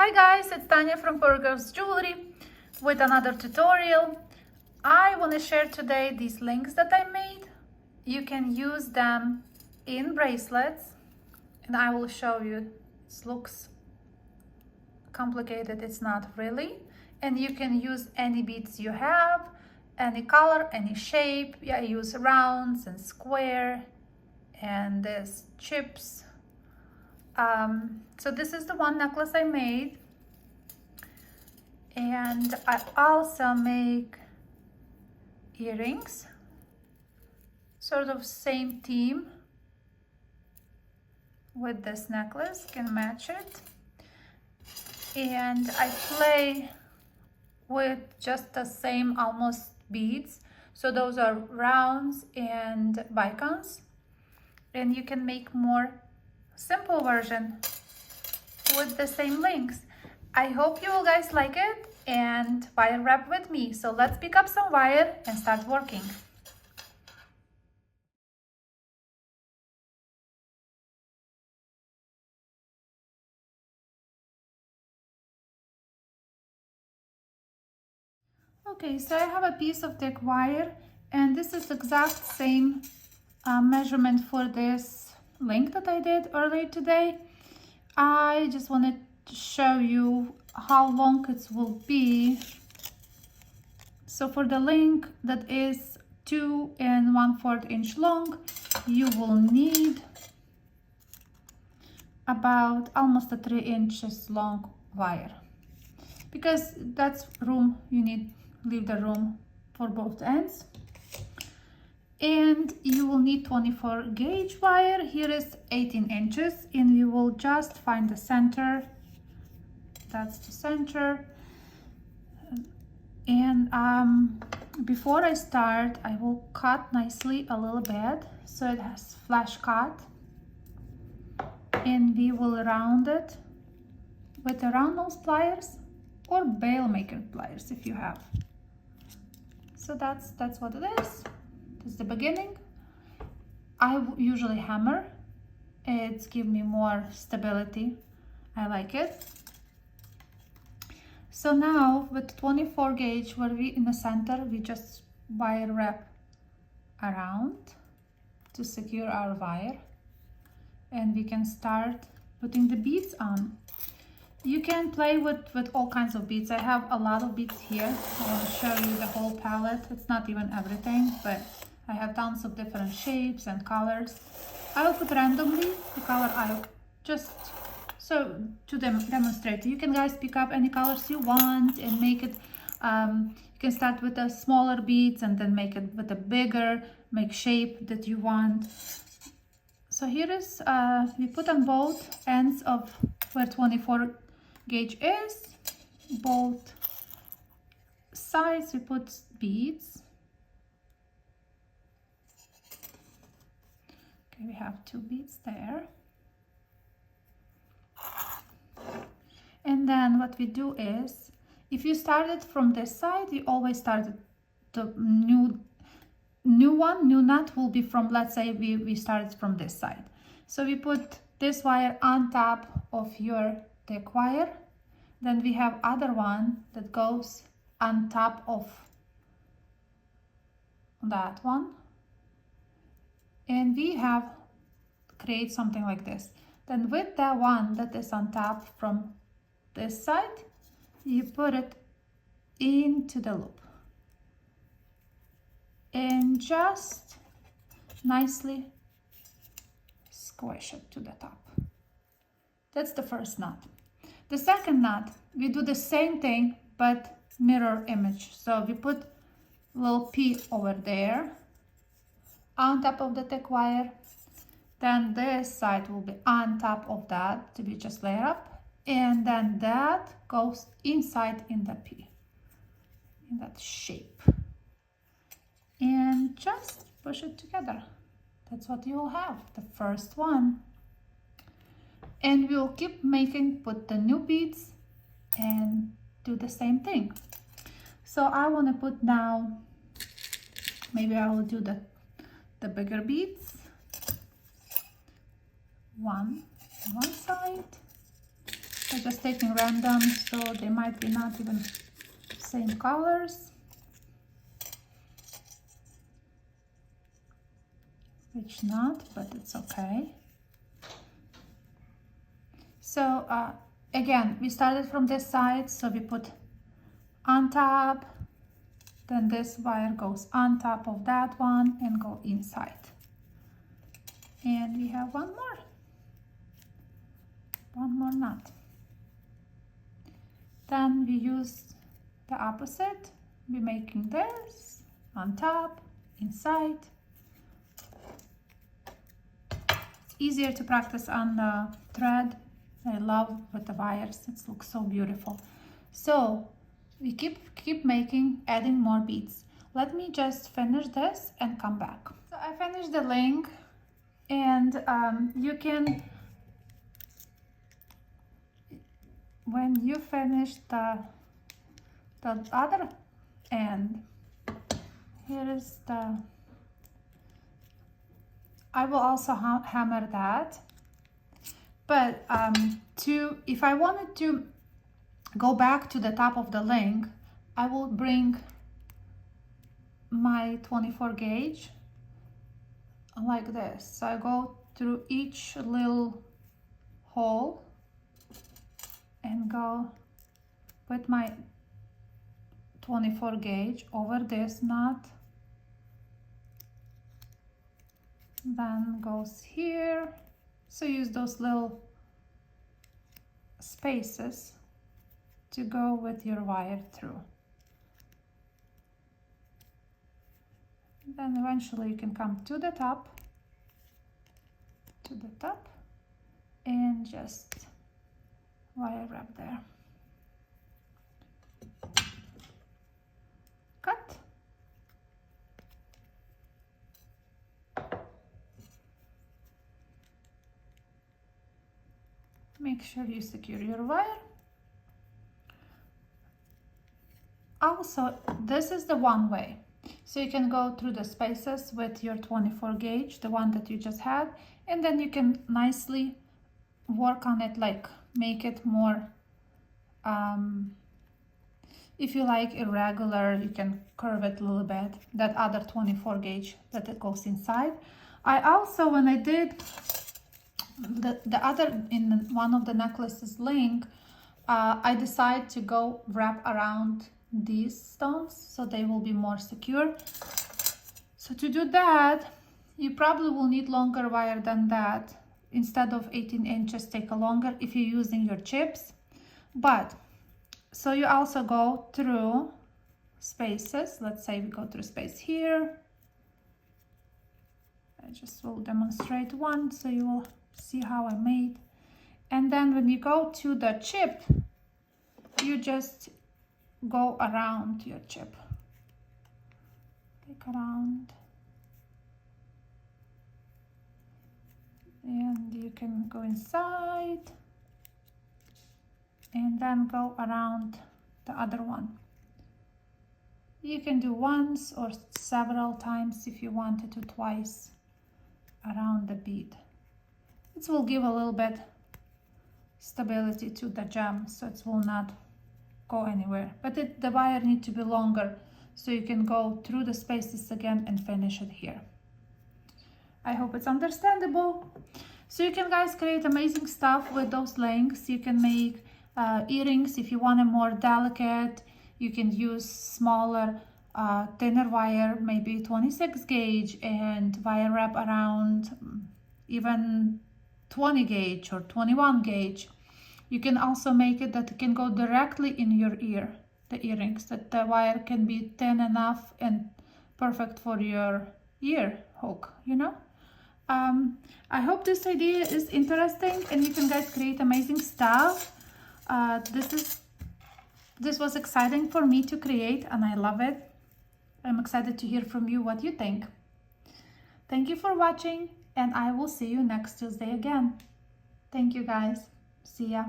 Hi guys, it's Tanya from Poor Girls Jewelry with another tutorial. I want to share today these links that I made. You can use them in bracelets and I will show you. It looks complicated, it's not really. And you can use any beads you have, any color, any shape. Yeah, I use rounds and square and there's chips. So this is the one necklace I made, and I also make earrings, sort of same theme with this necklace, can match it. And I play with just the same almost beads, so those are rounds and bicons, and you can make more simple version with the same links. I hope you all guys like it and wire wrap with me. So let's pick up some wire and start working. Okay, so I have a piece of thick wire, and this is exact same measurement for this link that I did earlier today. I just wanted to show you how long it will be. So for the link that is 2 1/4 inch long, you will need about almost a 3 inches long wire, because that's room, you need leave the room for both ends. And you will need 24 gauge wire. Here is 18 inches, and you will just find the center. That's the center. And before I start, I will cut nicely a little bit so it has flash cut, and we will round it with a round nose pliers or bail maker pliers if you have. So that's what it is. That's the beginning. I usually hammer. It's give me more stability. I like it. So now with 24 gauge, where we in the center, we just wire wrap around to secure our wire, and we can start putting the beads on. You can play with all kinds of beads. I have a lot of beads here. I want to show you the whole palette. It's not even everything, but I have tons of different shapes and colors. I will put randomly the color I just so to demonstrate. You can guys pick up any colors you want and make it. You can start with the smaller beads and then make it with a bigger, make shape that you want. So here is we put on both ends of where 24 gauge is, both sides we put beads. Okay, we have 2 beads there. And then what we do is, if you started from this side, you always started the new knot will be from, let's say we started from this side. So we put this wire on top of your thick wire. Then we have other one that goes on top of that one. And we have create something like this. Then with that one that is on top from this side, you put it into the loop and just nicely squish it to the top. That's the first knot. The second knot, we do the same thing but mirror image. So we put a little P over there on top of the thick wire. Then this side will be on top of that to be just layer up, and then that goes inside in the P, in that shape, and just push it together. That's what you will have, the first one. And we'll keep making, put the new beads and do the same thing. So I want to put now, maybe I will do the bigger beads. One side I'm just taking random, so they might be not even same colors. Which not, but it's okay. So again, we started from this side, so we put on top, then this wire goes on top of that one and go inside. And we have one more knot. Then we use the opposite. We're making this on top, inside. It's easier to practice on the thread. I love with the wires, it looks so beautiful. So we keep making, adding more beads. Let me just finish this and come back. So I finished the link, and you can, when you finish the other end, here is the, I will also hammer that. But if I wanted to go back to the top of the link, I will bring my 24 gauge like this. So I go through each little hole and go with my 24 gauge over this knot, then goes here. So use those little spaces to go with your wire through. Then eventually you can come to the top, and just wire wrap there. Cut. Make sure you secure your wire. Also, this is the one way. So you can go through the spaces with your 24 gauge, the one that you just had, and then you can nicely work on it, like make it more, if you like irregular, you can curve it a little bit, that other 24 gauge that it goes inside. I also, when I did the other, in one of the necklaces link, I decided to go wrap around these stones so they will be more secure. So to do that, you probably will need longer wire than that. Instead of 18 inches, take a longer if you're using your chips. But so you also go through spaces. Let's say we go through space here. I just will demonstrate one so you will see how I made. And then when you go to the chip, you just go around your chip, like around, and you can go inside and then go around the other one. You can do once or several times if you wanted to, twice around the bead. It will give a little bit stability to the gem, so it will not go anywhere, but the wire needs to be longer so you can go through the spaces again and finish it here. I hope it's understandable. So you can, guys, create amazing stuff with those links. You can make earrings if you want it more delicate. You can use smaller thinner wire, maybe 26 gauge, and wire wrap around even 20 gauge or 21 gauge. You can also make it that it can go directly in your ear, the earrings, that the wire can be thin enough and perfect for your ear hook, you know. I hope this idea is interesting and you can, guys, create amazing stuff. This was exciting for me to create and I love it. I'm excited to hear from you what you think. Thank you for watching, and I will see you next Tuesday again. Thank you, guys. See ya.